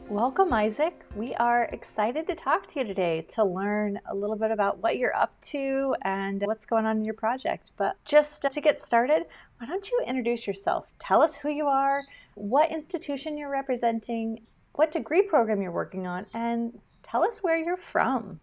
Welcome, Isaac. We are excited to talk to you today to learn a little bit about what you're up to and what's going on in your project. But just to get started, why don't you introduce yourself? Tell us who you are, what institution you're representing, what degree program you're working on, and tell us where you're from.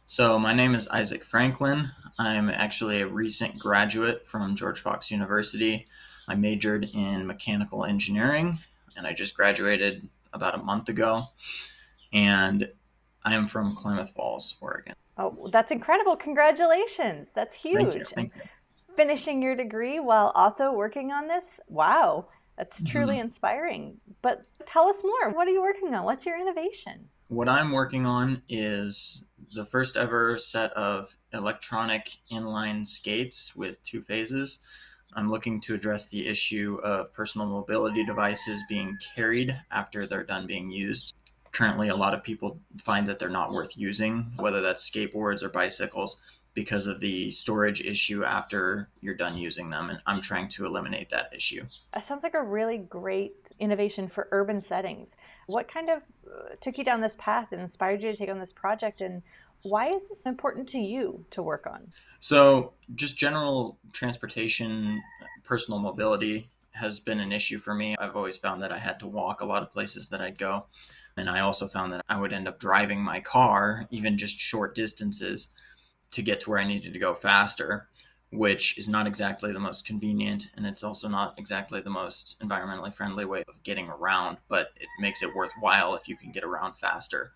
So, my name is Isaac Franklin. I'm actually a recent graduate from George Fox University. I majored in mechanical engineering and I just graduated about a month ago. And I am from Klamath Falls, Oregon. Oh, that's incredible. Congratulations. That's Thank you. huge. And Thank you. finishing your degree while also working on this, wow, that's truly Mhm. inspiring. But tell us more. What are you working on? What's your innovation? What I'm working on is the first ever set of electronic inline skates with two phases. I'm looking to address the issue of personal mobility devices being carried after they're done being used. Currently, a lot of people find that they're not worth using, whether that's skateboards or bicycles, because of the storage issue after you're done using them. And I'm trying to eliminate that issue. That sounds like a really great innovation for urban settings. What kind of took you down this path and inspired you to take on this project? And why is this important to you to work on? So, just general transportation, personal mobility has been an issue for me. I've always found that I had to walk a lot of places that I'd go. And I also found that I would end up driving my car, even just short distances, to get to where I needed to go faster, which is not exactly the most convenient. And it's also not exactly the most environmentally friendly way of getting around, but it makes it worthwhile if you can get around faster.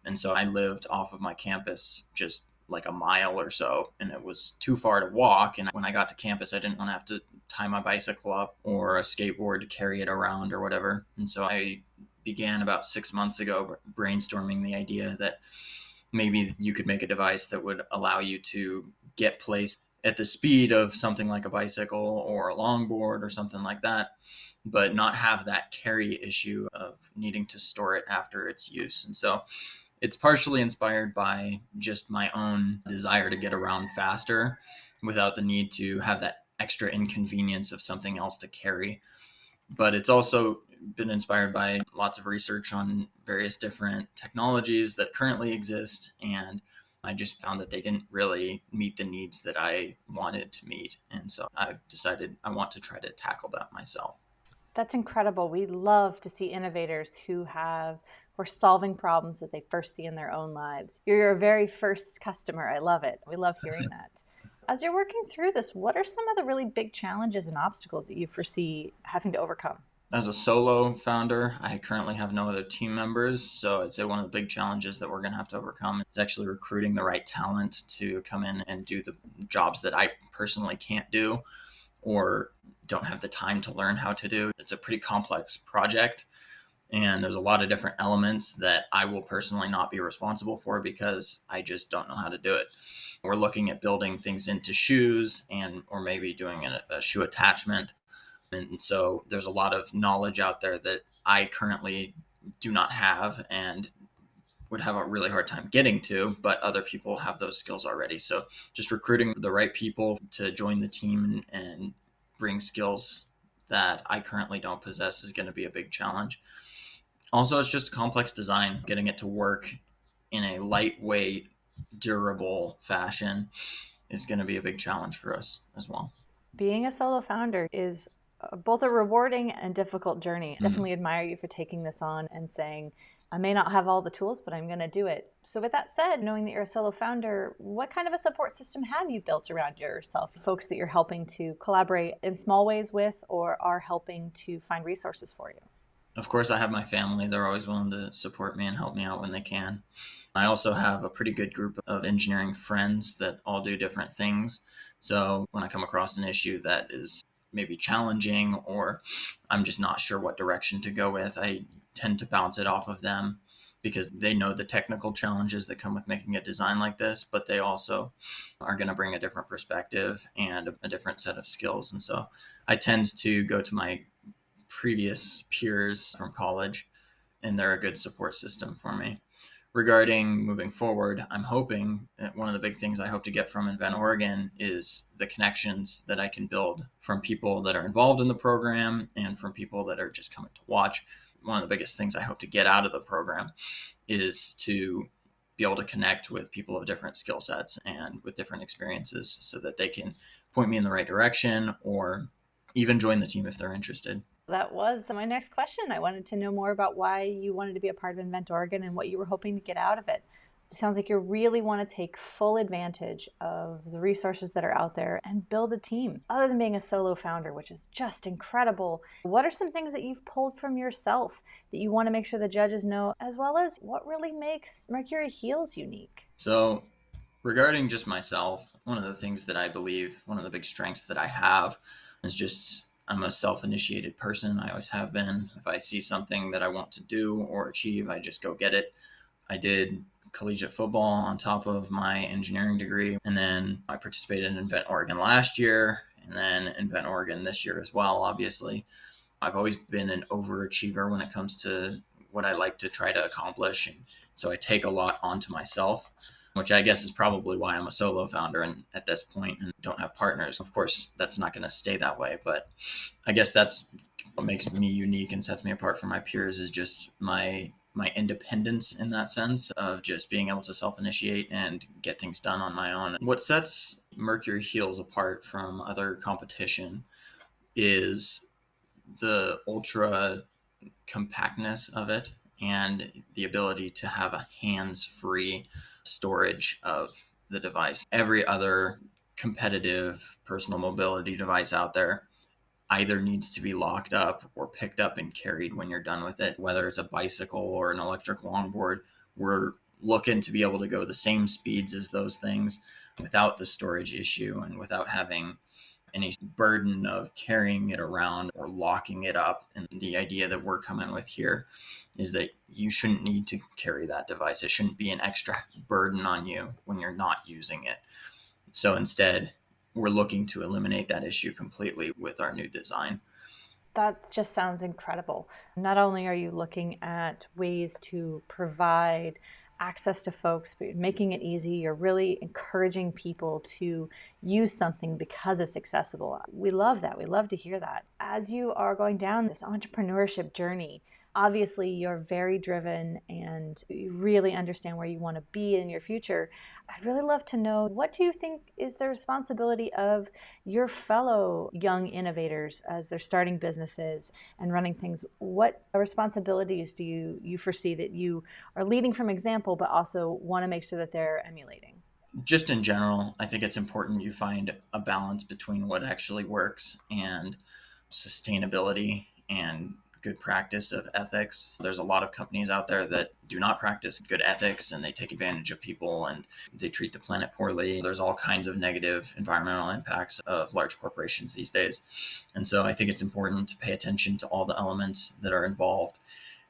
And so I lived off of my campus just like a mile or so, and it was too far to walk. And when I got to campus, I didn't want to have to tie my bicycle up or a skateboard to carry it around or whatever. And so I began about 6 months ago brainstorming the idea that maybe you could make a device that would allow you to get place at the speed of something like a bicycle or a longboard or something like that, but not have that carry issue of needing to store it after its use. And so it's partially inspired by just my own desire to get around faster without the need to have that extra inconvenience of something else to carry. But it's also been inspired by lots of research on various different technologies that currently exist. And I just found that they didn't really meet the needs that I wanted to meet. And so I've decided I want to try to tackle that myself. That's incredible. We love to see innovators who who are solving problems that they first see in their own lives. You're your very first customer. I love it. We love hearing that. As you're working through this, what are some of the really big challenges and obstacles that you foresee having to overcome? As a solo founder, I currently have no other team members. So I'd say one of the big challenges that we're going to have to overcome is actually recruiting the right talent to come in and do the jobs that I personally can't do or don't have the time to learn how to do. It's a pretty complex project. And there's a lot of different elements that I will personally not be responsible for because I just don't know how to do it. We're looking at building things into shoes and or maybe doing a shoe attachment. And so there's a lot of knowledge out there that I currently do not have and would have a really hard time getting to, but other people have those skills already. So just recruiting the right people to join the team and bring skills that I currently don't possess is going to be a big challenge. Also, it's just a complex design. Getting it to work in a lightweight, durable fashion is going to be a big challenge for us as well. Being a solo founder is both a rewarding and difficult journey. I Mhm. definitely admire you for taking this on and saying, I may not have all the tools, but I'm going to do it. So, with that said, knowing that you're a solo founder, what kind of a support system have you built around yourself? Folks that you're helping to collaborate in small ways with or are helping to find resources for you? Of course, I have my family. They're always willing to support me and help me out when they can. I also have a pretty good group of engineering friends that all do different things. So when I come across an issue that is maybe challenging or I'm just not sure what direction to go with, I tend to bounce it off of them because they know the technical challenges that come with making a design like this, but they also are going to bring a different perspective and a different set of skills. And so I tend to go to my previous peers from college, and they're a good support system for me. Regarding moving forward, I'm hoping that one of the big things I hope to get from Invent Oregon is the connections that I can build from people that are involved in the program and from people that are just coming to watch. one of the biggest things I hope to get out of the program is to be able to connect with people of different skill sets and with different experiences so that they can point me in the right direction or even join the team if they're interested. That was my next question. I wanted to know more about why you wanted to be a part of Invent Oregon and what you were hoping to get out of it. It sounds like you really want to take full advantage of the resources that are out there and build a team. Other than being a solo founder, which is just incredible, what are some things that you've pulled from yourself that you want to make sure the judges know, as well as what really makes Mercury Heels unique? So, regarding just myself, one of the things that I believe, one of the big strengths that I have is just I'm a self initiated person. I always have been. If I see something that I want to do or achieve, I just go get it. I did collegiate football on top of my engineering degree. And then I participated in Invent Oregon last year and then Invent Oregon this year as well, obviously. I've always been an overachiever when it comes to what I like to try to accomplish. And so I take a lot onto myself, which I guess is probably why I'm a solo founder and at this point and don't have partners. Of course, that's not going to stay that way, but I guess that's what makes me unique and sets me apart from my peers is just my independence in that sense of just being able to self-initiate and get things done on my own. What sets Mercury Heels apart from other competition is the ultra compactness of it and the ability to have a hands-free storage of the device. Every other competitive personal mobility device out there either needs to be locked up or picked up and carried when you're done with it, whether it's a bicycle or an electric longboard. We're looking to be able to go the same speeds as those things without the storage issue and without having any burden of carrying it around or locking it up. And the idea that we're coming with here is that you shouldn't need to carry that device. It shouldn't be an extra burden on you when you're not using it. So instead, we're looking to eliminate that issue completely with our new design. That just sounds incredible. Not only are you looking at ways to provide access to folks, but making it easy, you're really encouraging people to use something because it's accessible. We love that. We love to hear that. As you are going down this entrepreneurship journey, obviously you're very driven and you really understand where you want to be in your future. I'd really love to know, what do you think is the responsibility of your fellow young innovators as they're starting businesses and running things? What responsibilities do you foresee that you are leading from example, but also want to make sure that they're emulating? Just in general, I think it's important you find a balance between what actually works and sustainability and good practice of ethics. There's a lot of companies out there that do not practice good ethics and they take advantage of people and they treat the planet poorly. There's all kinds of negative environmental impacts of large corporations these days. And so I think it's important to pay attention to all the elements that are involved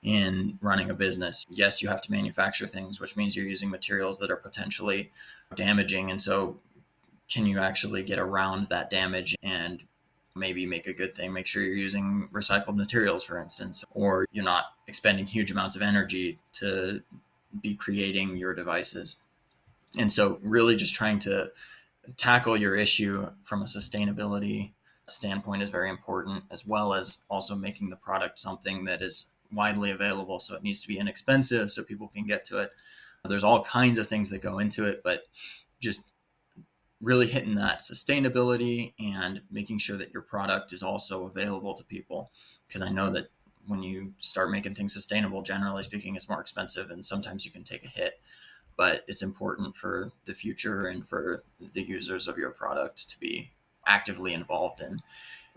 in running a business. Yes, you have to manufacture things, which means you're using materials that are potentially damaging. And so can you actually get around that damage and maybe make a good thing? Make sure you're using recycled materials, for instance, or you're not expending huge amounts of energy to be creating your devices. And so really just trying to tackle your issue from a sustainability standpoint is very important, as well as also making the product something that is widely available. So it needs to be inexpensive so people can get to it. There's all kinds of things that go into it, but just really hitting that sustainability and making sure that your product is also available to people. Because I know that when you start making things sustainable, generally speaking, it's more expensive and sometimes you can take a hit. But it's important for the future and for the users of your product to be actively involved in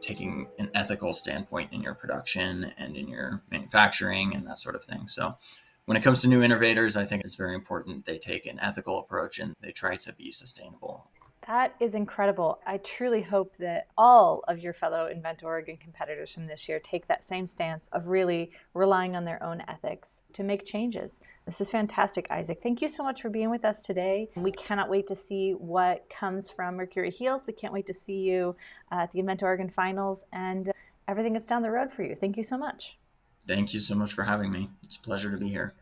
taking an ethical standpoint in your production and in your manufacturing and that sort of thing. So when it comes to new innovators, I think it's very important they take an ethical approach and they try to be sustainable. That is incredible. I truly hope that all of your fellow InventOR Oregon competitors from this year take that same stance of really relying on their own ethics to make changes. This is fantastic, Isaac. Thank you so much for being with us today. We cannot wait to see what comes from Mercury Heels. We can't wait to see you at the InventOR Oregon finals and everything that's down the road for you. Thank you so much. Thank you so much for having me. It's a pleasure to be here.